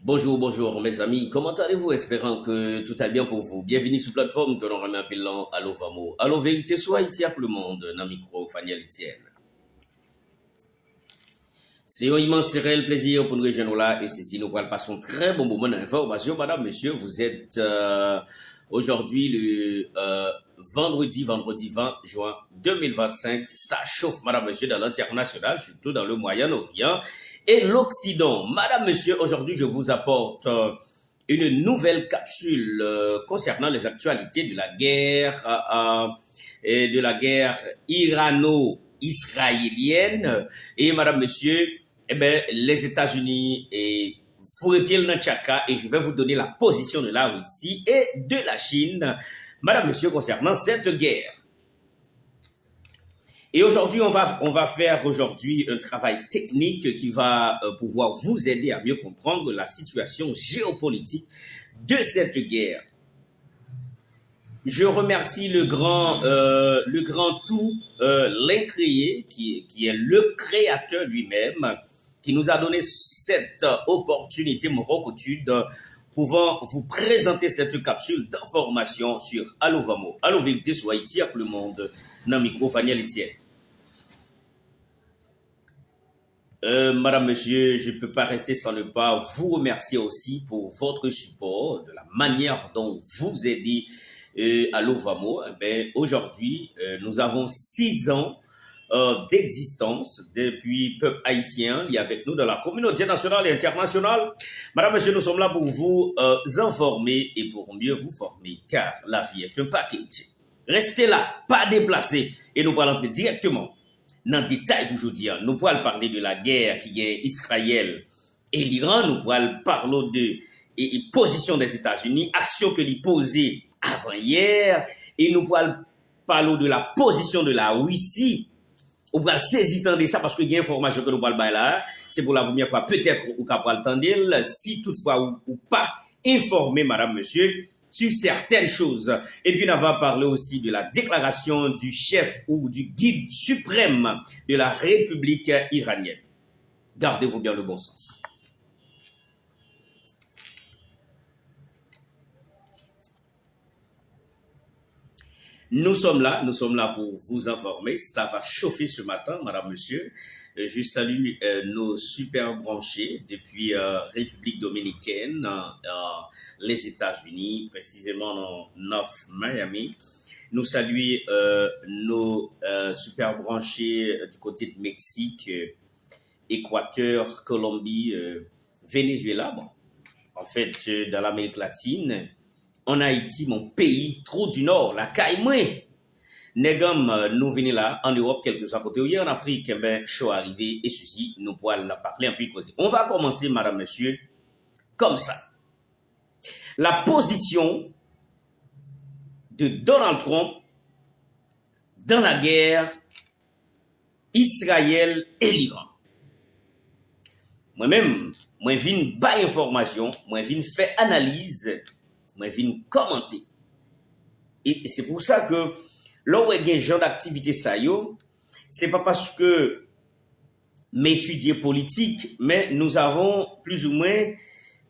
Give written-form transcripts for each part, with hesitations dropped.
Bonjour, bonjour mes amis, comment allez-vous? Espérant que tout est bien pour vous. Bienvenue sur la plateforme que l'on remet appelant Allo Vamo. Allo Vérité, soit Haïti pour le monde, dans le micro, Faniel Etienne. C'est un immense réel plaisir pour nous rejoindre là et ceci nous passons un très bon moment d'information. Madame, monsieur, vous êtes aujourd'hui le vendredi 20 juin 2025. Ça chauffe, madame, monsieur, dans l'international, surtout dans le Moyen-Orient et l'Occident. Madame, monsieur, aujourd'hui, je vous apporte une nouvelle capsule concernant les actualités de la guerre irano-israélienne. Et madame, monsieur, eh ben, les États-Unis et fourrent-ils dans Tchaka et je vais vous donner la position de la Russie et de la Chine, madame, monsieur, concernant cette guerre. Et aujourd'hui, on va faire aujourd'hui un travail technique qui va pouvoir vous aider à mieux comprendre la situation géopolitique de cette guerre. Je remercie le grand tout l'incréé qui est le créateur lui-même qui nous a donné cette opportunité Moroccotude pouvant vous présenter cette capsule d'information sur Allo Vamo. Allo Vérité sur Haïti pour le monde. Dans le micro, Faniel Etienne. Madame, monsieur, je ne peux pas rester sans ne pas vous remercier aussi pour votre support, de la manière dont vous aidez Allo Vamo. Aujourd'hui, nous avons 6 ans d'existence depuis peuple haïtien, il y a avec nous dans la communauté nationale et internationale. Madame, monsieur, nous sommes là pour vous informer et pour mieux vous former, car la vie est un package. Restez là, pas déplacés, et nous allons entrer directement dans le détail d'aujourd'hui. Nous allons parler de la guerre qui est Israël et l'Iran, nous allons parler de position des États-Unis, action que les posées avant hier, et nous allons parler de la position de la Russie. On va saisir de ça parce que il y a une information que nous parlons là, c'est pour la première fois, peut-être ou capable entendre, si toutefois ou pas informé, madame, monsieur, sur certaines choses. Et puis, on va parler aussi de la déclaration du chef ou du guide suprême de la République iranienne. Gardez-vous bien le bon sens. Nous sommes là pour vous informer. Ça va chauffer ce matin, madame, monsieur. Je salue nos super branchés depuis République dominicaine, les États-Unis, précisément dans North Miami. Nous saluons nos super branchés du côté de Mexique, Équateur, Colombie, Venezuela. Bon, en fait, dans l'Amérique latine, en Haïti, mon pays, trop du Nord, la Caïmoué. Negam, nous venons là, en Europe, quelques à côté, en Afrique, ben, chaud arrivé, et ceci, nous pourrons la parler un peu causer. On va commencer, madame, monsieur, comme ça. La position de Donald Trump dans la guerre Israël et l'Iran. Moi-même, moi, je viens pas information, moi, je viens faire analyse, moi, je viens commenter. Et c'est pour ça que, là où il y a un genre d'activité ça yo, c'est pas parce que m'étudier politique, mais nous avons plus ou moins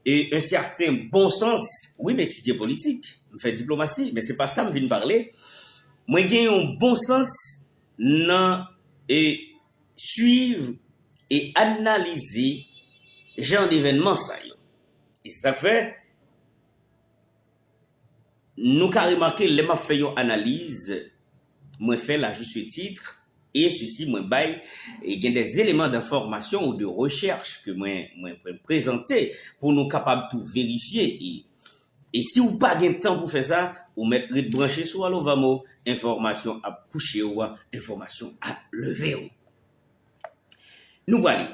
un certain bon sens. Oui, m'étudier politique, me faire diplomatie, mais c'est pas ça me vient parler. Moi, j'ai un bon sens dans et suivre et analyser genre d'événement ça yo. Et c'est ça que fait nous avons remarqué les m'a fait une analyse, moi fait la juste titre et ceci moi bail et il y a des éléments d'information ou de recherche que moi présenter pour nous capables tout vérifier et si vous pas de temps pour faire ça, vous mettre brancher sur Allo Vamo, information à coucher ou information à lever. Nous voilà.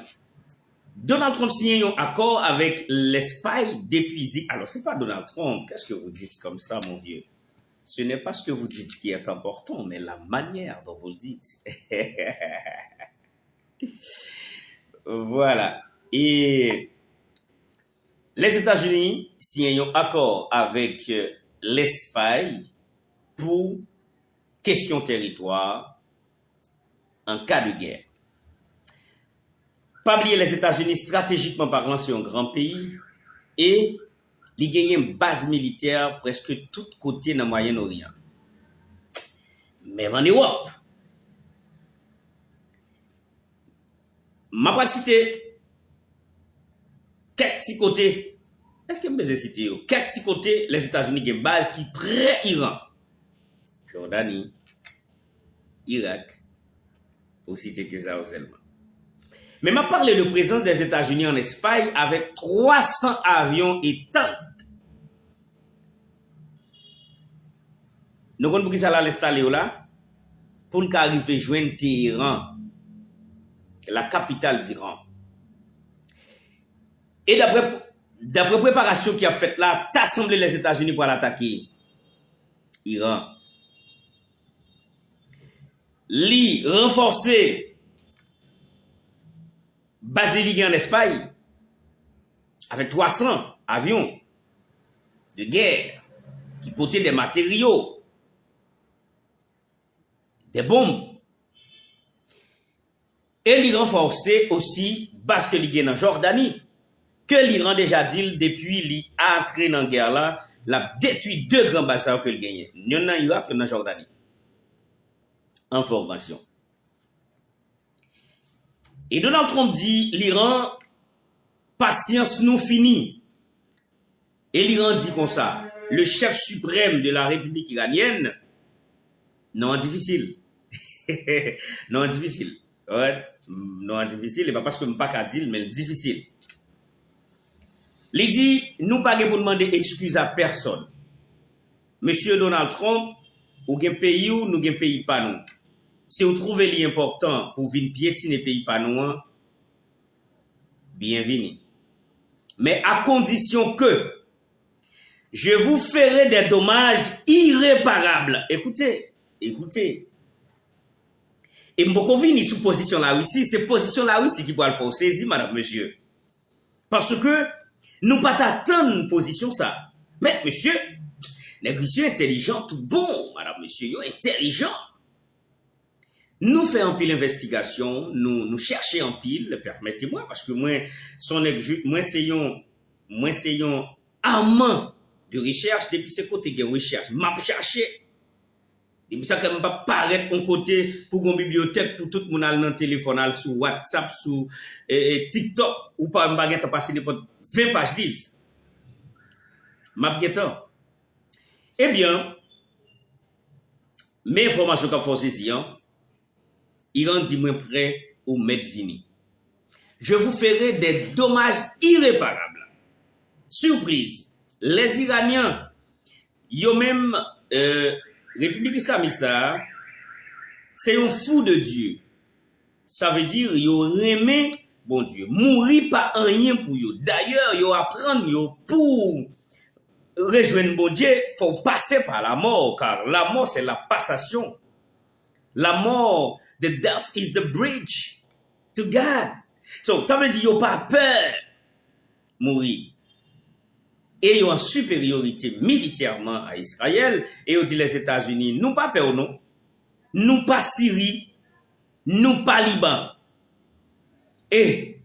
Donald Trump signe un accord avec l'Espagne d'épuiser. Alors, c'est pas Donald Trump. Qu'est-ce que vous dites comme ça, mon vieux? Ce n'est pas ce que vous dites qui est important, mais la manière dont vous le dites. Voilà. Et les États-Unis signent un accord avec l'Espagne pour question territoire en cas de guerre. Pas oublier les États-Unis, stratégiquement parlant, c'est un grand pays. et il gagne une base militaire presque tout côté dans le Moyen-Orient. Même en Europe. Je vais citer quelques petits côtés. Est-ce que je peux citer quelques petits côtés les États-Unis qui ont une base qui près Iran, Jordanie, Irak, pour citer que ça seulement. Mais m'a parlé de présence des États-Unis en Espagne avec 300 avions et tanks. Nous avons ça l'installer là pour nous arriver à joindre Téhéran, la capitale d'Iran. Et d'après préparation qui a fait là, t'as assemblé les États-Unis pour l'attaquer Iran. Li renforcer base de Ligue en Espagne avec 300 avions de guerre qui portaient des matériaux, des bombes. Et li renforcer aussi base que Ligue en Jordanie que l'Iran déjà dit depuis li entré dans la guerre là, l'a détruit 2 grands bases que le gagné. Y'en a en Irak, y'en a en Jordanie. En formation. Et Donald Trump dit, l'Iran, patience nous fini. Et l'Iran dit comme ça, le chef suprême de la République iranienne, non difficile. Non difficile. Ouais, non difficile, et pas parce que je ne pas qu'à dire, mais difficile. Il dit, nous pas pour demander excuse à personne. Monsieur Donald Trump, ou gen pays ou nous gen pays pas nous. Si vous trouvez l'important pour venir piétiner pays pas nous, bienvenue. Mais à condition que je vous ferai des dommages irréparables. Écoutez. Et m'boko vini sous position la Russie, c'est position la Russie qui pourra le faire saisir, madame, monsieur. Parce que nous pas attendre position ça. Mais monsieur, les Russiens intelligents, tout bon, madame, monsieur, yo intelligent. Nous faisons un pile d'investigation, nous cherchons en pile, permettez-moi, parce que moi, c'est un amant de recherche, depuis ce côté de recherche, m'a cherché. Depuis ça, quand même pas paraître un côté pour une bibliothèque, pour tout le monde dans le téléphone, sur WhatsApp, sur TikTok, ou pas, m'baguette passer n'importe 20 pages livres. M'a guettant. Eh bien, mes informations qu'a forcé ici, Iran dit moins prêt au Medvini. Je vous ferai des dommages irréparables. Surprise, les Iraniens, yo même République islamique ça, c'est un fou de Dieu. Ça veut dire yo remet bon Dieu, mourir pas rien pour yo. D'ailleurs, yo apprendre yo pour rejoindre bon Dieu, faut passer par la mort, car la mort c'est la passation. La mort, the death is the bridge to God. So, ça veut dire yo pas peur mourir. Et yo en supériorité militairement à Israël, et yo dit les États-Unis, nous pas peur non, nous pas Syrie, nous pas Liban. Et,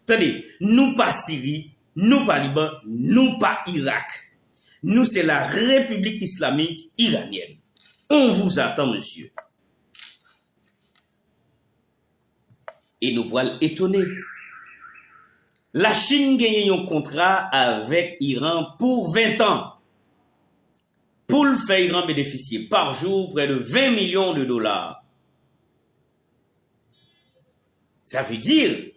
attendez, nous pas Syrie, nous pas Liban, nous pas Irak. Nous, c'est la République islamique iranienne. On vous attend, monsieur. Et nous pourrons étonner. La Chine gagne un contrat avec Iran pour 20 ans. Pour le faire Iran bénéficier par jour près de 20 millions de dollars. Ça veut dire,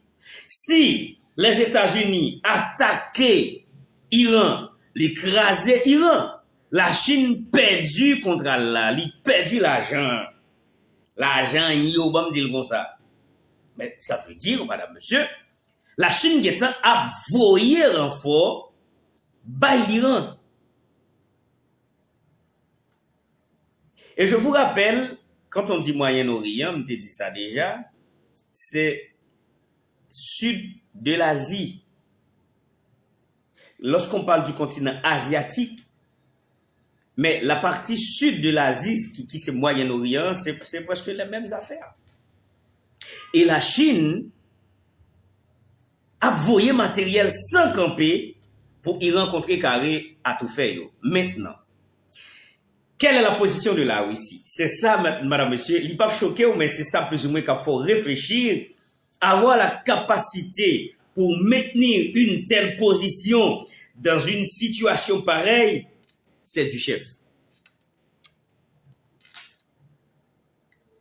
si les États-Unis attaquaient Iran, l'écraser Iran, la Chine perdu contre Allah, il perdu l'argent. L'argent, il va me dire comme ça. Mais ça veut dire, madame, monsieur, la Chine est a voyé renfort by l'Iran. Et je vous rappelle, quand on dit Moyen-Orient, on te dit ça déjà, c'est sud de l'Asie. Lorsqu'on parle du continent asiatique, mais la partie sud de l'Asie, qui c'est Moyen-Orient, c'est presque les mêmes affaires. Et la Chine a voyé matériel sans camper pour y rencontrer carré à tout faire. Maintenant, quelle est la position de la Russie? C'est ça, madame, monsieur. Il n'est pas choqué, mais c'est ça plus ou moins qu'il faut réfléchir, avoir la capacité pour maintenir une telle position dans une situation pareille, c'est du chef.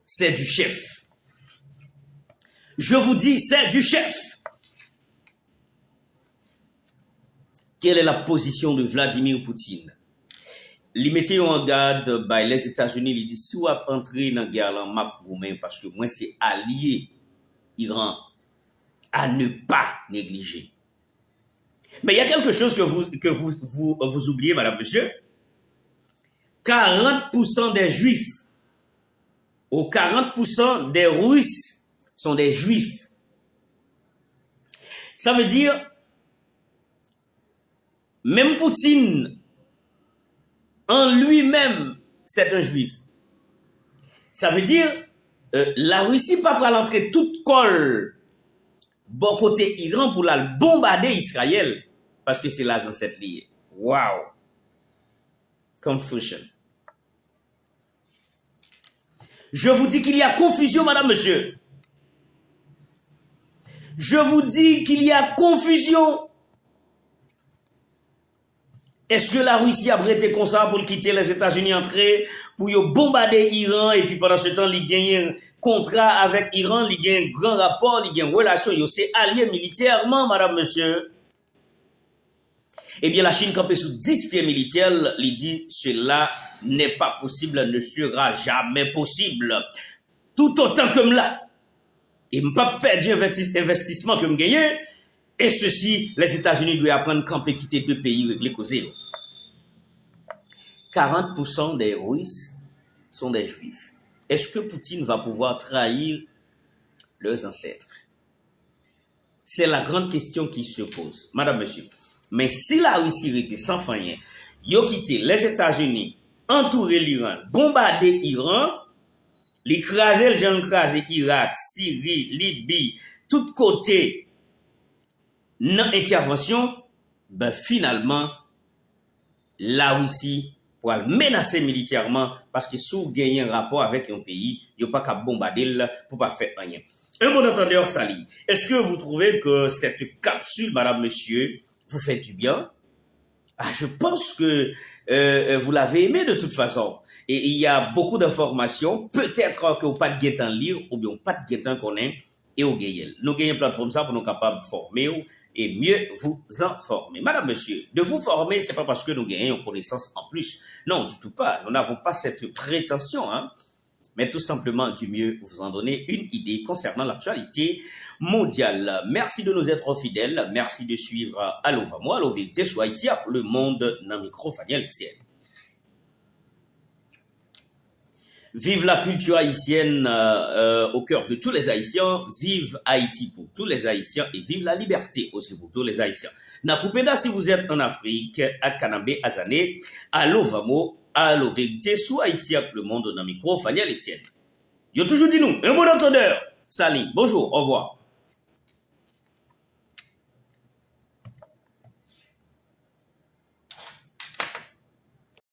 C'est du chef. Je vous dis, c'est du chef. Quelle est la position de Vladimir Poutine? Ils mettent en garde les États-Unis, ils disent si vous entrez dans la guerre en map roumain parce que moi c'est allié Iran à ne pas négliger. Mais il y a quelque chose que vous oubliez, madame, monsieur. 40% des Juifs ou 40% des Russes sont des Juifs. Ça veut dire, même Poutine, en lui-même, c'est un Juif. Ça veut dire, la Russie pas pour l'entrer toute colle bon côté Iran pour la bombarder Israël parce que c'est là dans cette liée. Wow. Confusion. Je vous dis qu'il y a confusion, madame, monsieur. Je vous dis qu'il y a confusion. Est-ce que la Russie a prêté comme ça pour quitter les États-Unis, entrer, pour bombarder l'Iran, et puis pendant ce temps, il gagne un contrat avec l'Iran, il gagne un grand rapport, il gagne une relation, il s'est allié militairement, madame, monsieur. Eh bien, la Chine campée sous 10 pieds militaires, il dit, cela n'est pas possible, ne sera jamais possible. Tout autant comme là. Il m'a pas perdu investissement que me gagné. Et ceci, les États-Unis doivent apprendre camper, quitter deux pays, régler causer. 40% des Russes sont des Juifs. Est-ce que Poutine va pouvoir trahir leurs ancêtres? C'est la grande question qui se pose. Madame, monsieur. Mais si la Russie était sans fin, ils ont quitté les États-Unis, entouré l'Iran, bombardé l'Iran, l'écrasé, les gens écrasé Irak, Syrie, Libye, tout côté, dans l'intervention, ben finalement, la Russie pourra menacer militairement parce que si vous gagnez un rapport avec un pays, il n'y a pas qu'à bombarder pour pas faire rien. Un bon entendeur, Sali, est-ce que vous trouvez que cette capsule, madame, monsieur, vous fait du bien? Ah, je pense que vous l'avez aimé de toute façon. Et il y a beaucoup d'informations. Peut-être que vous pas de guettant lire ou bien pas de guettant connaître et au gagnel. Nous gagnons une plateforme ça pour nous capables de former et mieux vous informer. Madame, monsieur, de vous former, c'est pas parce que nous gagnons une connaissance en plus. Non, du tout pas. Nous n'avons pas cette prétention, hein. Mais tout simplement du mieux vous en donner une idée concernant l'actualité mondiale. Merci de nous être fidèles. Merci de suivre Allo Vamo, Allo Vérité sur Haïti, le monde dans micro Faniel Tiel. Vive la culture haïtienne au cœur de tous les Haïtiens. Vive Haïti pour tous les Haïtiens et vive la liberté aussi pour tous les Haïtiens. Nakupenda si vous êtes en Afrique, à Kanambé, à Zané, Allo Vamo, Allo Vérité sur Haïti, le monde dans micro Faniel Etienne. Yo toujours dit nous, un bon entendeur. Salut, bonjour, au revoir.